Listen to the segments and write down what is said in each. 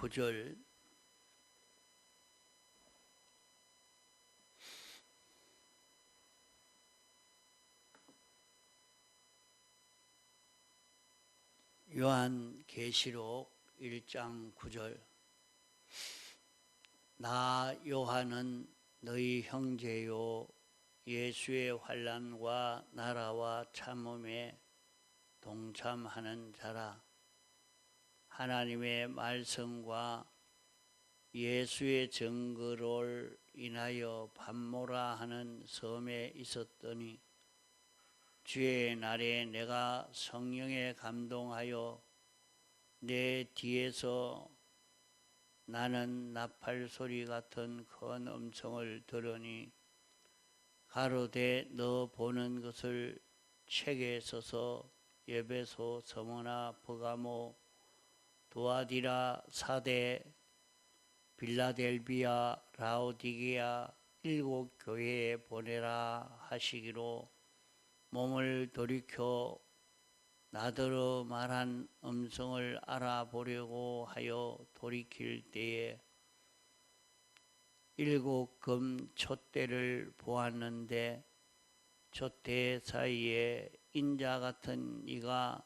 9절 요한계시록 1장 9절 나 요한은 너희 형제요 예수의 환난과 나라와 참음에 동참하는 자라. 하나님의 말씀과 예수의 증거를 인하여 밤모라 하는 섬에 있었더니 주의 날에 내가 성령에 감동하여 내 뒤에서 나는 나팔 소리 같은 큰 음성을 들으니 가로되 너 보는 것을 책에 써서 에베소, 서머나, 버가모, 두아디라, 사대, 빌라델비아, 라오디게아 7 교회에 보내라 하시기로 몸을 돌이켜 나더러 말한 음성을 알아보려고 하여 돌이킬 때에 7 금 촛대를 보았는데 촛대 사이에 인자 같은 이가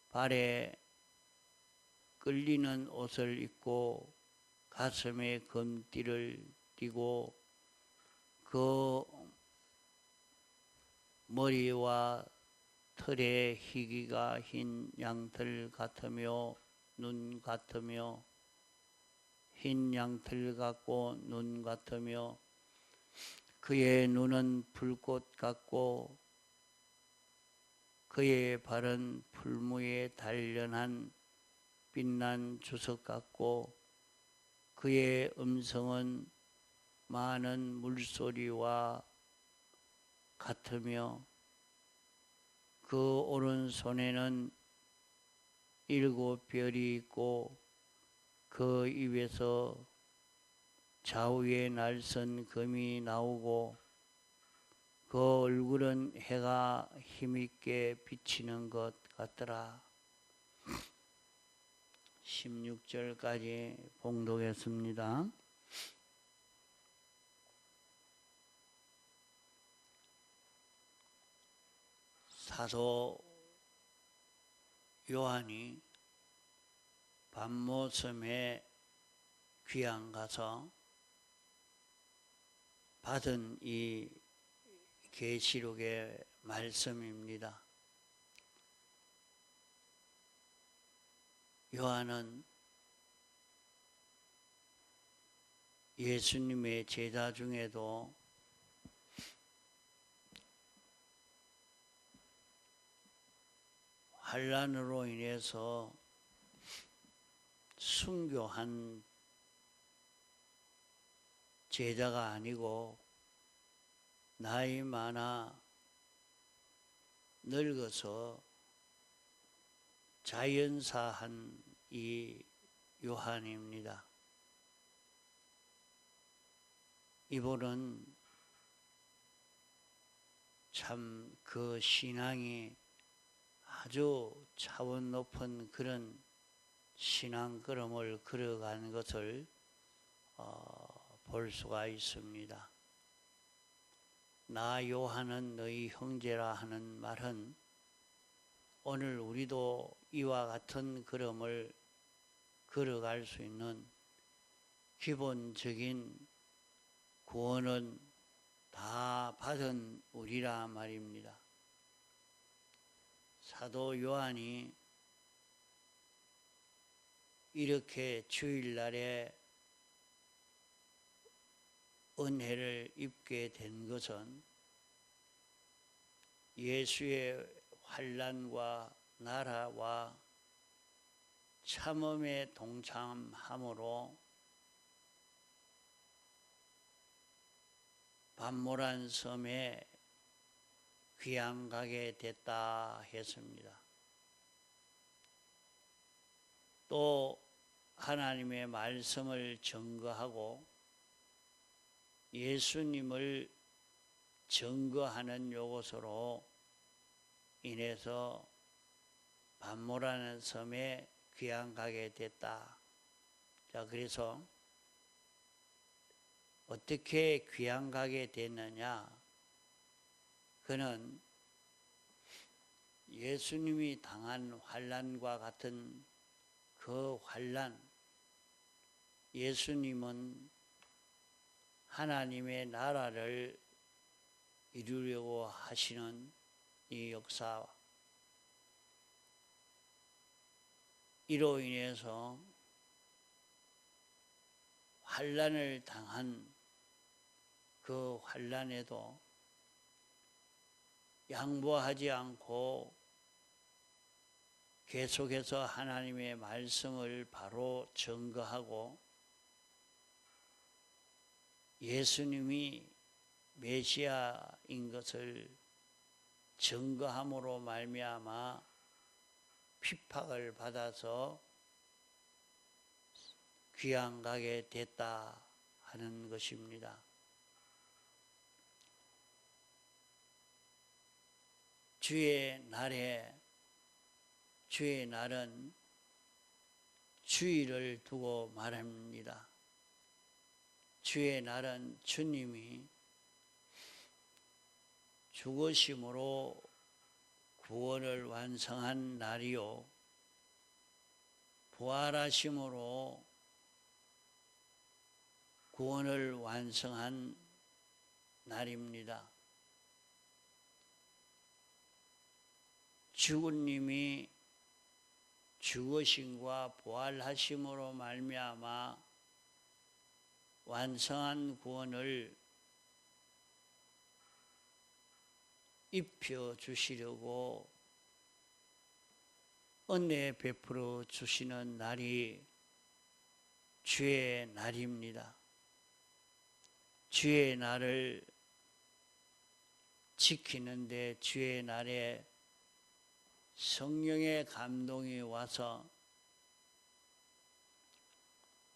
발에 끌리는 옷을 입고 가슴에 금띠를 띠고 그 머리와 털에 희기가 흰 양털 같으며 눈 같으며 흰 양털 같고 눈 같으며 그의 눈은 불꽃 같고 그의 발은 풀무에 단련한 빛난 주석 같고 그의 음성은 많은 물소리와 같으며 그 오른손에는 7 별이 있고 그 입에서 좌우에 날선 금이 나오고 그 얼굴은 해가 힘있게 비치는 것 같더라. 16절까지 봉독했습니다. 사도 요한이 밤모섬에 귀양 가서 받은 이 계시록의 말씀입니다. 요한은 예수님의 제자 중에도 환난으로 인해서 순교한 제자가 아니고 나이 많아 늙어서 자연사한 이 요한입니다. 이분은 참 그 신앙이 아주 차원 높은 그런 신앙 걸음을 걸어가는 것을 볼 수가 있습니다. 나 요한은 너희 형제라 하는 말은 오늘 우리도 이와 같은 걸음을 걸어갈 수 있는 기본적인 구원은 다 받은 우리라 말입니다. 사도 요한이 이렇게 주일날에 은혜를 입게 된 것은 예수의 환난과 나라와 참음에 동참함으로 밤모란 섬에 귀양 가게 됐다 했습니다. 또 하나님의 말씀을 증거하고 예수님을 증거하는 요것으로 인해서 밤모라는 섬에 귀양 가게 됐다. 자, 그래서 어떻게 귀양 가게 됐느냐? 그는 예수님이 당한 환난과 같은 그 환난, 예수님은 하나님의 나라를 이루려고 하시는 이 역사, 이로 인해서 환난을 당한 그 환난에도 양보하지 않고 계속해서 하나님의 말씀을 바로 증거하고 예수님이 메시아인 것을 증거함으로 말미암아 핍박을 받아서 귀양 가게 됐다 하는 것입니다. 주의 날은 주의를 두고 말합니다. 주의 날은 주님이 죽으심으로 구원을 완성한 날이요, 부활하심으로 구원을 완성한 날입니다. 주님이 죽으심과 부활하심으로 말미암아 완성한 구원을 입혀 주시려고 은혜 베풀어 주시는 날이 주의 날입니다. 주의 날을 지키는데 주의 날에 성령의 감동이 와서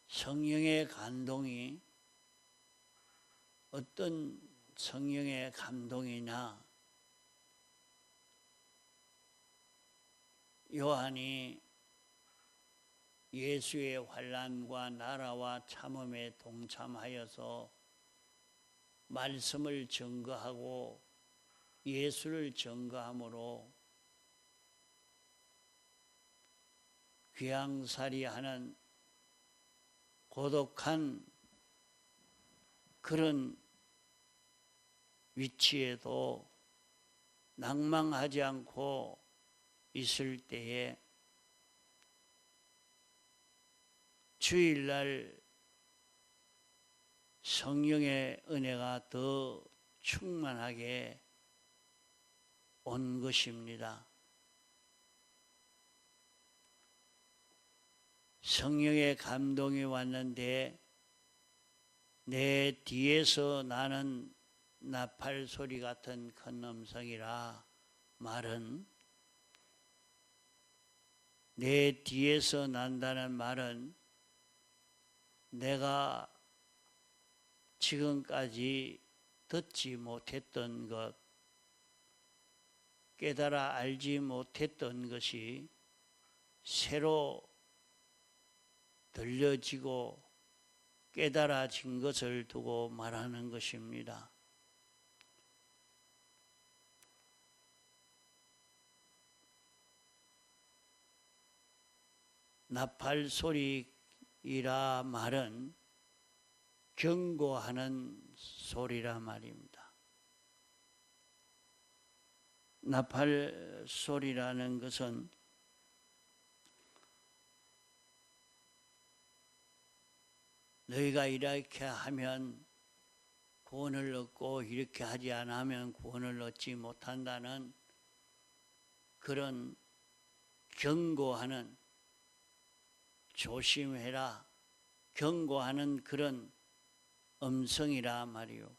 성령의 감동이 어떤 성령의 감동이냐? 요한이 예수의 환난과 나라와 참음에 동참하여서 말씀을 증거하고 예수를 증거함으로 귀양살이하는 고독한 그런 위치에도 낭망하지 않고 있을 때에 주일날 성령의 은혜가 더 충만하게 온 것입니다. 성령의 감동이 왔는데 내 뒤에서 나는 나팔 소리 같은 큰 음성이라 말은, 내 뒤에서 난다는 말은 내가 지금까지 듣지 못했던 것, 깨달아 알지 못했던 것이 새로 들려지고 깨달아진 것을 두고 말하는 것입니다. 나팔 소리이라 말은 경고하는 소리라 말입니다. 나팔 소리라는 것은 너희가 이렇게 하면 구원을 얻고 이렇게 하지 않으면 구원을 얻지 못한다는 그런 경고하는, 조심해라, 경고하는 그런 음성이라 말이요.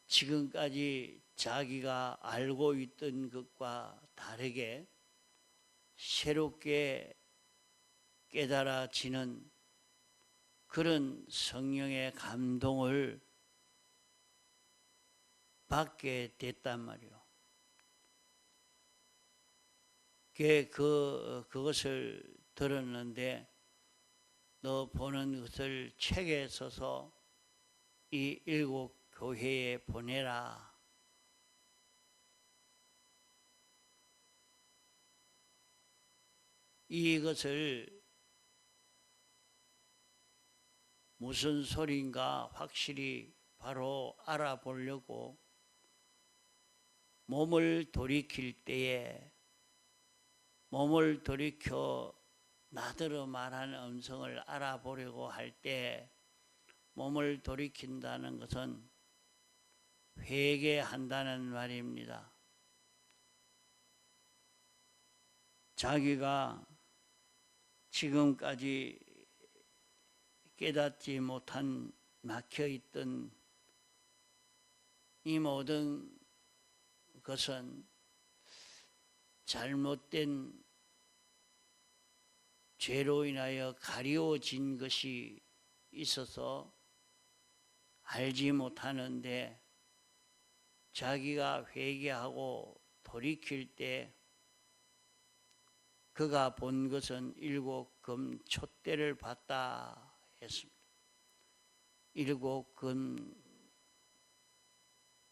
지금까지 자기가 알고 있던 것과 다르게 새롭게 깨달아지는 그런 성령의 감동을 받게 됐단 말이요. 그것을 들었는데 너 보는 것을 책에 써서 이 7교회에 보내라. 이것을 무슨 소리인가 확실히 바로 알아보려고 몸을 돌이킬 때에 몸을 돌이켜 나더러 말하는 음성을 알아보려고 할 때 몸을 돌이킨다는 것은 회개한다는 말입니다. 자기가 지금까지 깨닫지 못한 막혀있던 이 모든 것은 잘못된 죄로 인하여 가리워진 것이 있어서 알지 못하는데 자기가 회개하고 돌이킬 때 그가 본 것은 7금 촛대를 봤다 했습니다. 7금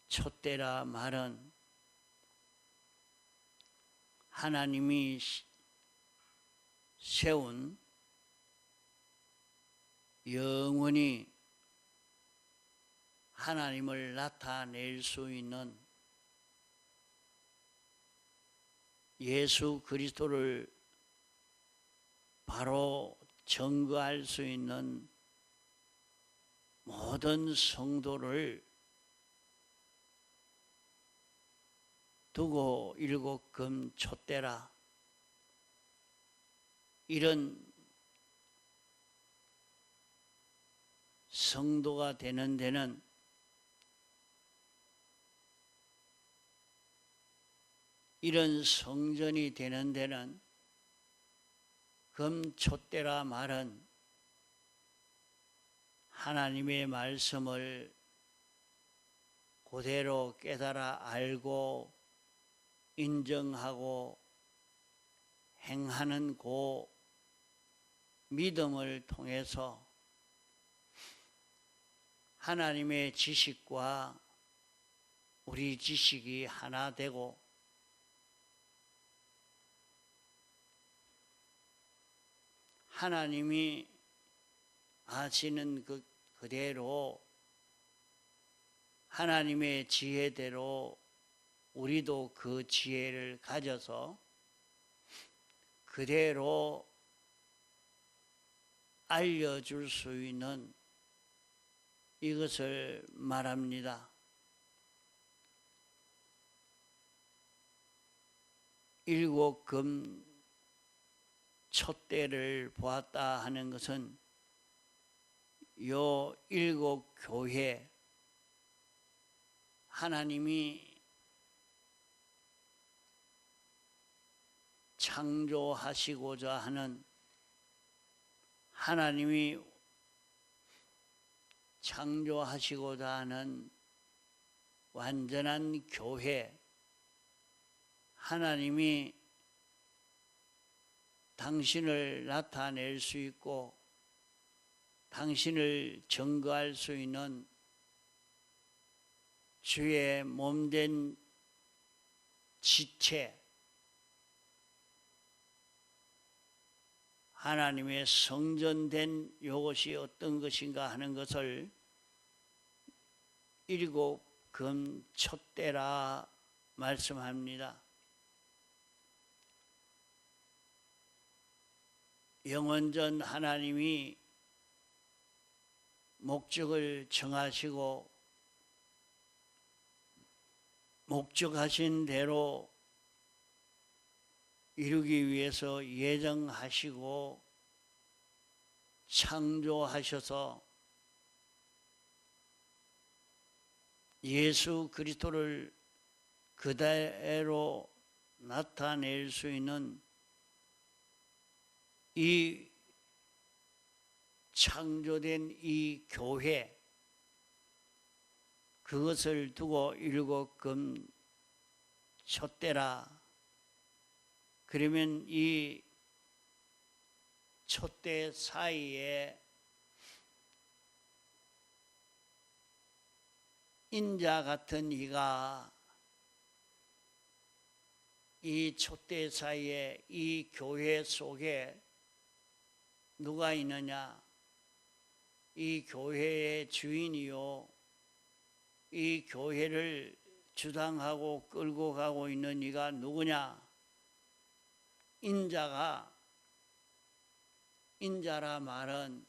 촛대라 말은 하나님이 세운 영원히 하나님을 나타낼 수 있는 예수 그리스도를 바로 증거할 수 있는 모든 성도를 두고 7금 촛대라. 이런 성도가 되는 데는 이런 성전이 되는 데는 금촛대라 말은 하나님의 말씀을 그대로 깨달아 알고 인정하고 행하는 그 믿음을 통해서 하나님의 지식과 우리 지식이 하나 되고 하나님이 아시는 그대로 하나님의 지혜대로 우리도 그 지혜를 가져서 그대로 알려줄 수 있는 이것을 말합니다. 7금 촛대를 보았다 하는 것은 요 7교회 하나님이 창조하시고자 하는 하나님이 창조하시고자 하는 완전한 교회 하나님이 당신을 나타낼 수 있고 당신을 증거할 수 있는 주의 몸된 지체 하나님의 성전된 이것이 어떤 것인가 하는 것을 7금 촛대라 말씀합니다. 영원전 하나님이 목적을 정하시고 목적하신 대로 이루기 위해서 예정하시고 창조하셔서 예수 그리스도를 그대로 나타낼 수 있는 이 창조된 이 교회 그것을 두고 7금 촛대라. 그러면 이 촛대 사이에 인자 같은 이가 이 촛대 사이에 이 교회 속에 누가 있느냐? 이 교회의 주인이요, 이 교회를 주당하고 끌고 가고 있는 이가 누구냐? 인자라 말은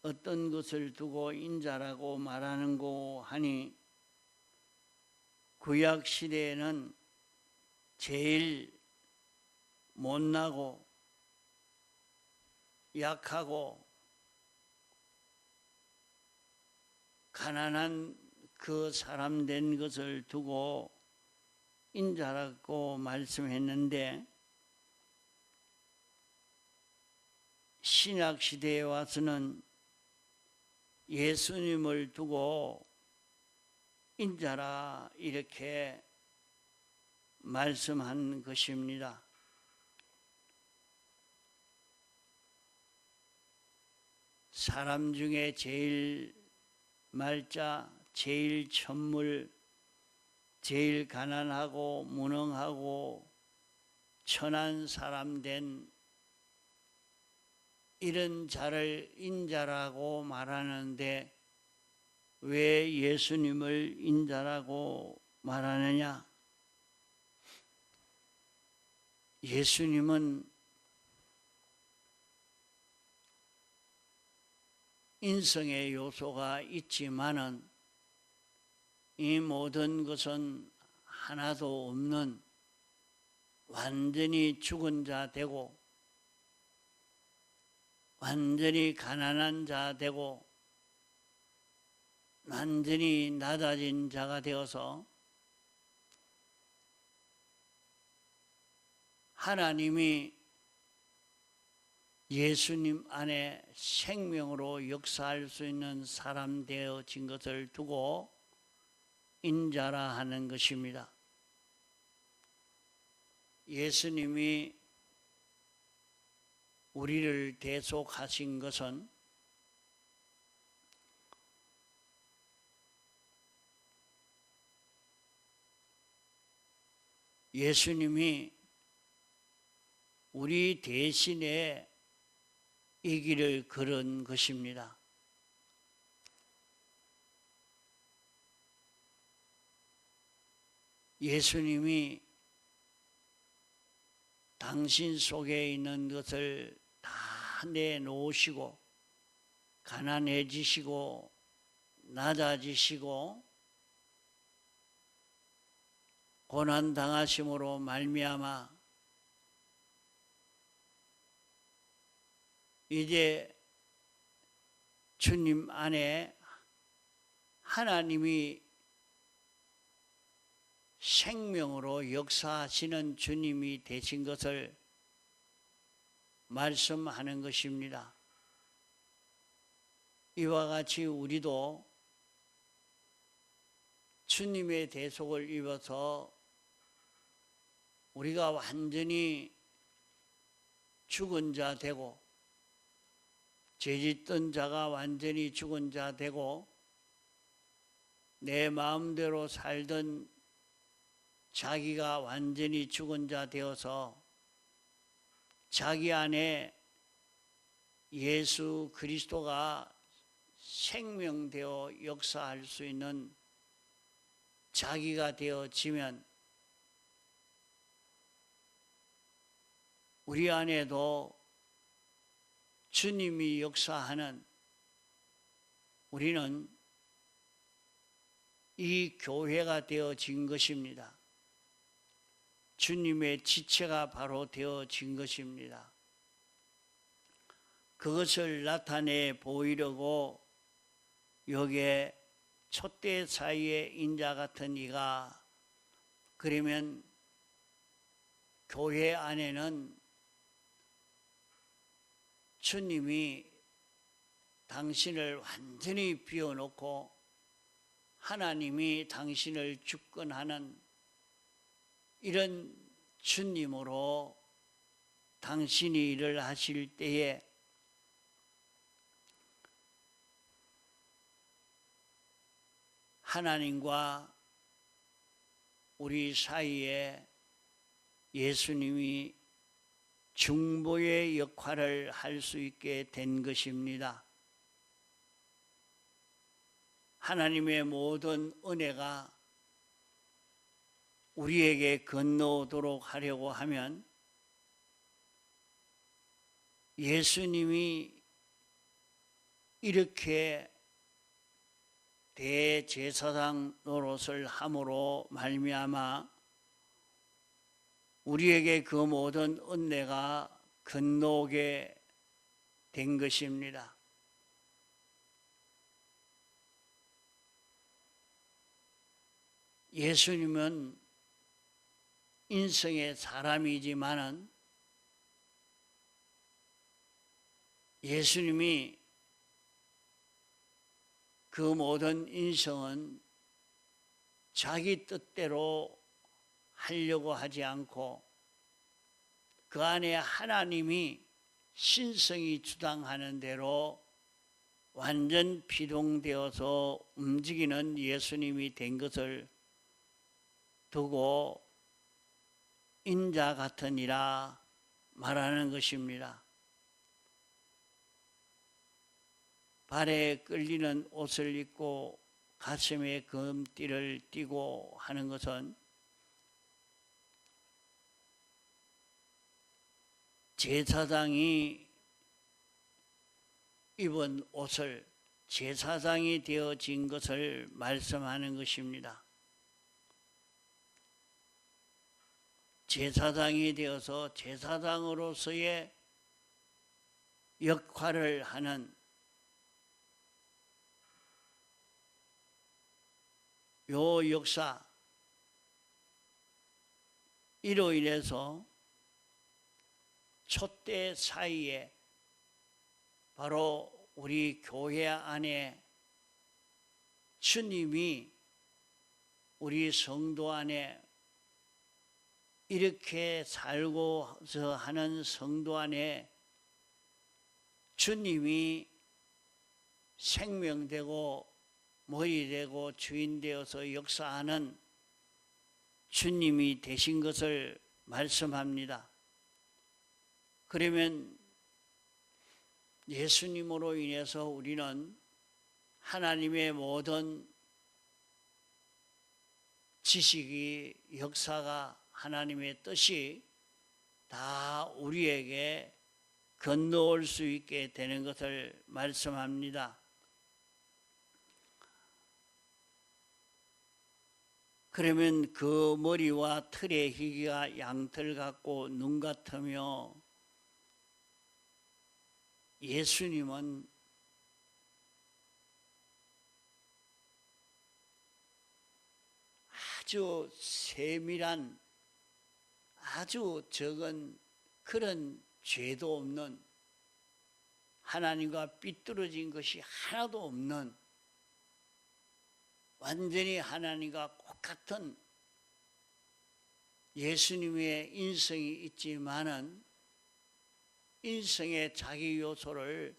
어떤 것을 두고 인자라고 말하는고 하니, 구약 시대에는 제일 못나고 약하고 가난한 그 사람 된 것을 두고 인자라고 말씀했는데, 신약 시대에 와서는 예수님을 두고 인자라 이렇게 말씀한 것입니다. 사람 중에 제일 말자, 제일 천물, 제일 가난하고 무능하고 천한 사람 된 이런 자를 인자라고 말하는데, 왜 예수님을 인자라고 말하느냐? 예수님은 인성의 요소가 있지만은 이 모든 것은 하나도 없는 완전히 죽은 자 되고, 완전히 가난한 자 되고, 완전히 낮아진 자가 되어서 하나님이 예수님 안에 생명으로 역사할 수 있는 사람 되어진 것을 두고 인자라 하는 것입니다. 예수님이 우리를 대속하신 것은 예수님이 우리 대신에 이 길을 걸은 것입니다. 예수님이 당신 속에 있는 것을 다 내놓으시고 가난해지시고 낮아지시고 고난당하심으로 말미암아 이제 주님 안에 하나님이 생명으로 역사하시는 주님이 되신 것을 말씀하는 것입니다. 이와 같이 우리도 주님의 대속을 입어서 우리가 완전히 죽은 자 되고, 죄짓던 자가 완전히 죽은 자 되고, 내 마음대로 살던 자기가 완전히 죽은 자 되어서 자기 안에 예수 그리스도가 생명되어 역사할 수 있는 자기가 되어지면 우리 안에도 주님이 역사하는, 우리는 이 교회가 되어진 것입니다. 주님의 지체가 바로 되어진 것입니다. 그것을 나타내 보이려고 여기에 촛대 사이에 인자 같은 이가, 그러면 교회 안에는 주님이 당신을 완전히 비워놓고 하나님이 당신을 주권하는 이런 주님으로 당신이 일을 하실 때에 하나님과 우리 사이에 예수님이 중보의 역할을 할 수 있게 된 것입니다. 하나님의 모든 은혜가 우리에게 건너오도록 하려고 하면 예수님이 이렇게 대제사장 노릇을 함으로 말미암아 우리에게 그 모든 은혜가 건너오게 된 것입니다. 예수님은 인성의 사람이지만은 예수님이 그 모든 인성은 자기 뜻대로 하려고 하지 않고 그 안에 하나님이 신성이 주장하는 대로 완전 피동되어서 움직이는 예수님이 된 것을 두고 인자 같으니라 말하는 것입니다. 발에 끌리는 옷을 입고 가슴에 금띠를 띠고 하는 것은 제사장이 입은 옷을 제사장이 되어진 것을 말씀하는 것입니다. 제사장이 되어서 제사장으로서의 역할을 하는 요 역사, 이로 인해서 촛대 사이에 바로 우리 교회 안에 주님이 우리 성도 안에 이렇게 살고서 하는 성도 안에 주님이 생명되고 머리되고 주인되어서 역사하는 주님이 되신 것을 말씀합니다. 그러면 예수님으로 인해서 우리는 하나님의 모든 지식이, 역사가, 하나님의 뜻이 다 우리에게 건너올 수 있게 되는 것을 말씀합니다. 그러면 그 머리와 털의 희기가 양털 같고 눈 같으며 예수님은 아주 세밀한, 아주 적은 그런 죄도 없는, 하나님과 삐뚤어진 것이 하나도 없는, 완전히 하나님과 똑같은 예수님의 인성이 있지만은 인성의 자기 요소를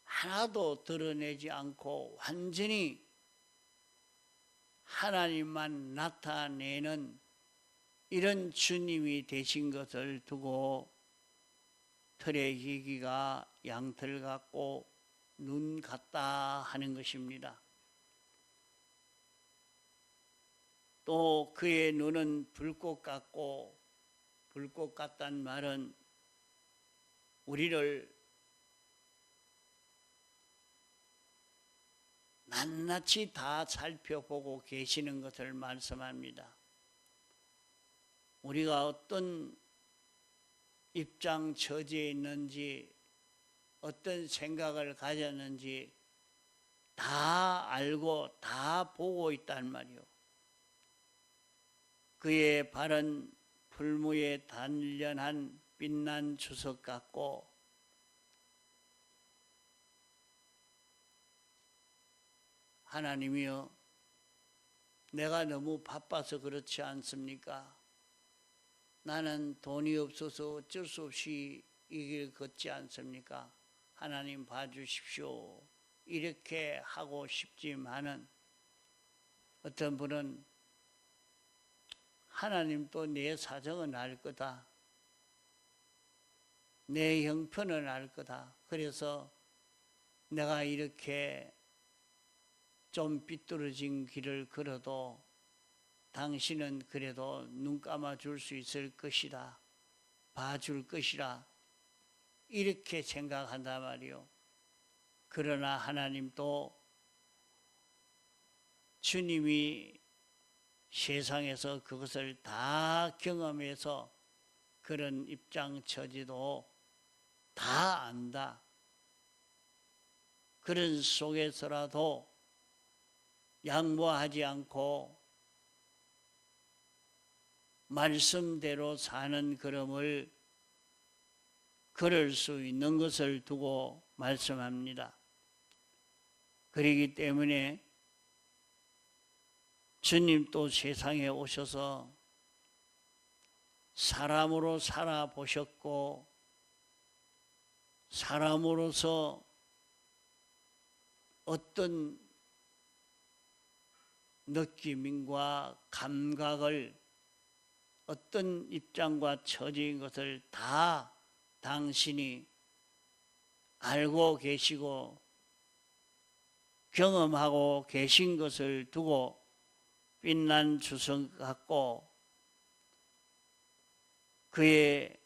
하나도 드러내지 않고 완전히 하나님만 나타내는 이런 주님이 되신 것을 두고 털의 희기가 양털 같고 눈 같다 하는 것입니다. 또 그의 눈은 불꽃 같고, 불꽃 같단 말은 우리를 낱낱이 다 살펴보고 계시는 것을 말씀합니다. 우리가 어떤 입장 처지에 있는지, 어떤 생각을 가졌는지 다 알고 다 보고 있단 말이요. 그의 발은 풀무에 단련한 빛난 주석 같고 하나님이여, 내가 너무 바빠서 그렇지 않습니까? 나는 돈이 없어서 어쩔 수 없이 이 길 걷지 않습니까? 하나님 봐주십시오. 이렇게 하고 싶지만은 어떤 분은 하나님도 내 사정은 알 거다. 내 형편은 알 거다. 그래서 내가 이렇게 좀 삐뚤어진 길을 걸어도 당신은 그래도 눈 감아 줄 수 있을 것이다. 봐줄 것이라. 이렇게 생각한단 말이요. 그러나 하나님도 주님이 세상에서 그것을 다 경험해서 그런 입장 처지도 다 안다. 그런 속에서라도 양보하지 않고 말씀대로 사는 걸음을 걸을 수 있는 것을 두고 말씀합니다. 그렇기 때문에 주님 또 세상에 오셔서 사람으로 살아보셨고 사람으로서 어떤 느낌과 감각을 어떤 입장과 처지인 것을 다 당신이 알고 계시고 경험하고 계신 것을 두고 빛난 주석 같고 그의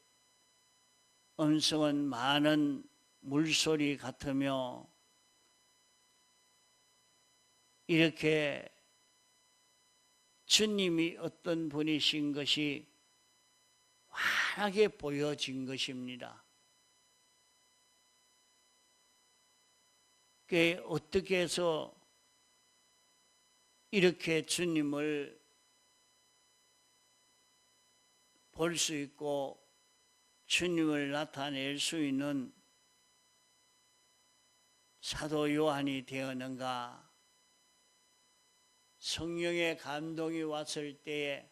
음성은 많은 물소리 같으며 이렇게 주님이 어떤 분이신 것이 환하게 보여진 것입니다. 그게 어떻게 해서 이렇게 주님을 볼 수 있고 주님을 나타낼 수 있는 사도 요한이 되었는가? 성령의 감동이 왔을 때에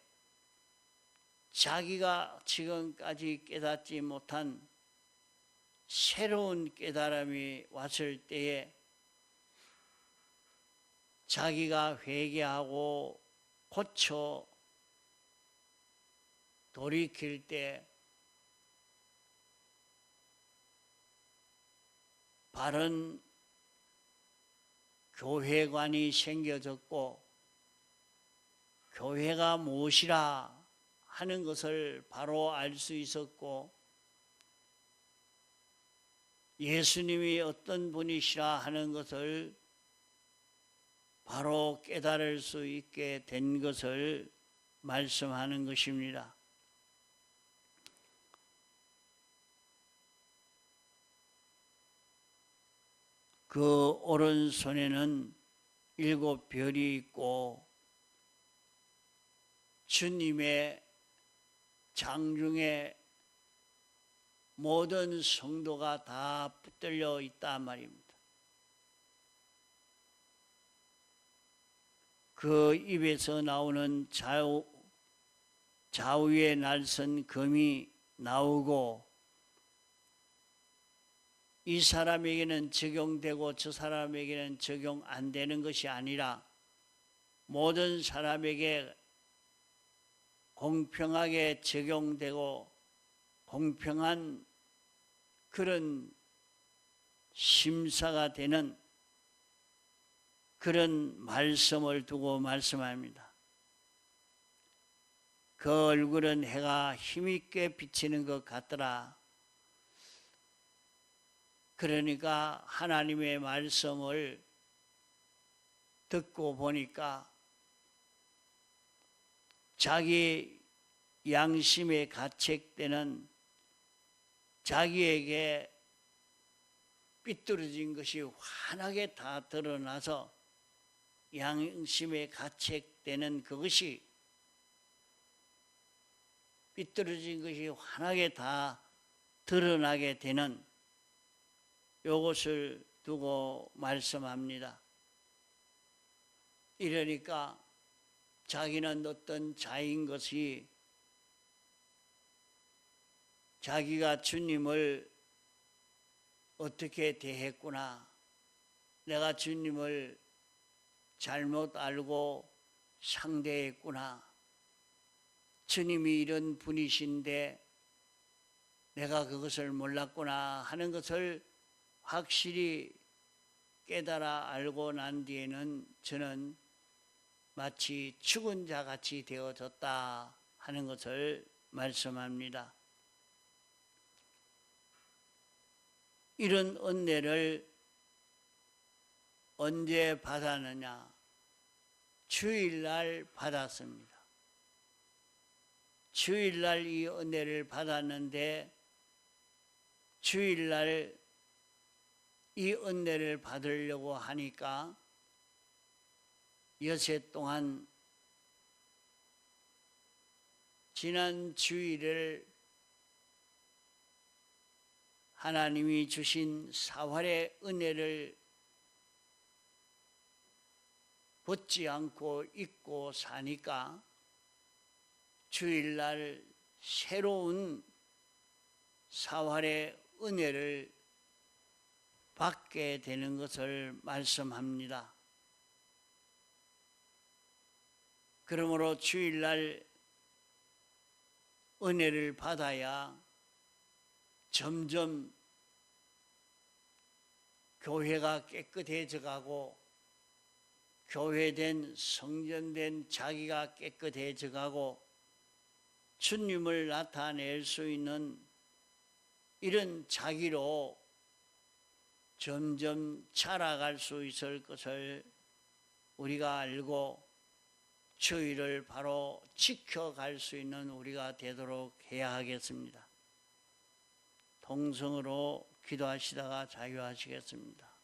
자기가 지금까지 깨닫지 못한 새로운 깨달음이 왔을 때에 자기가 회개하고 고쳐 돌이킬 때 바른 교회관이 생겨졌고 교회가 무엇이라 하는 것을 바로 알 수 있었고 예수님이 어떤 분이시라 하는 것을 바로 깨달을 수 있게 된 것을 말씀하는 것입니다. 그 오른손에는 7별이 있고 주님의 장중에 모든 성도가 다 붙들려 있단 말입니다. 그 입에서 나오는 좌우의 날선 검이 나오고 이 사람에게는 적용되고 저 사람에게는 적용 안 되는 것이 아니라 모든 사람에게 공평하게 적용되고 공평한 그런 심사가 되는 그런 말씀을 두고 말씀합니다. 그 얼굴은 해가 힘있게 비치는 것 같더라. 그러니까 하나님의 말씀을 듣고 보니까 자기 양심에 가책되는 자기에게 삐뚤어진 것이 환하게 다 드러나서 양심에 가책되는 그것이 삐뚤어진 것이 환하게 다 드러나게 되는 이것을 두고 말씀합니다. 이러니까 자기는 어떤 자인 것이 자기가 주님을 어떻게 대했구나, 내가 주님을 잘못 알고 상대했구나, 주님이 이런 분이신데 내가 그것을 몰랐구나 하는 것을 확실히 깨달아 알고 난 뒤에는 저는 마치 죽은 자 같이 되어졌다 하는 것을 말씀합니다. 이런 은혜를 언제 받았느냐? 주일날 받았습니다. 주일날 이 은혜를 받았는데, 주일날 이 은혜를 받으려고 하니까 여세 동안 지난 주일을 하나님이 주신 사활의 은혜를 붙지 않고 잊고 사니까 주일날 새로운 사활의 은혜를 받게 되는 것을 말씀합니다. 그러므로 주일날 은혜를 받아야 점점 교회가 깨끗해져 가고, 교회된 성전된 자기가 깨끗해져 가고, 주님을 나타낼 수 있는 이런 자기로 점점 자라갈 수 있을 것을 우리가 알고 주의를 바로 지켜갈 수 있는 우리가 되도록 해야 하겠습니다. 동성으로 기도하시다가 자유하시겠습니다.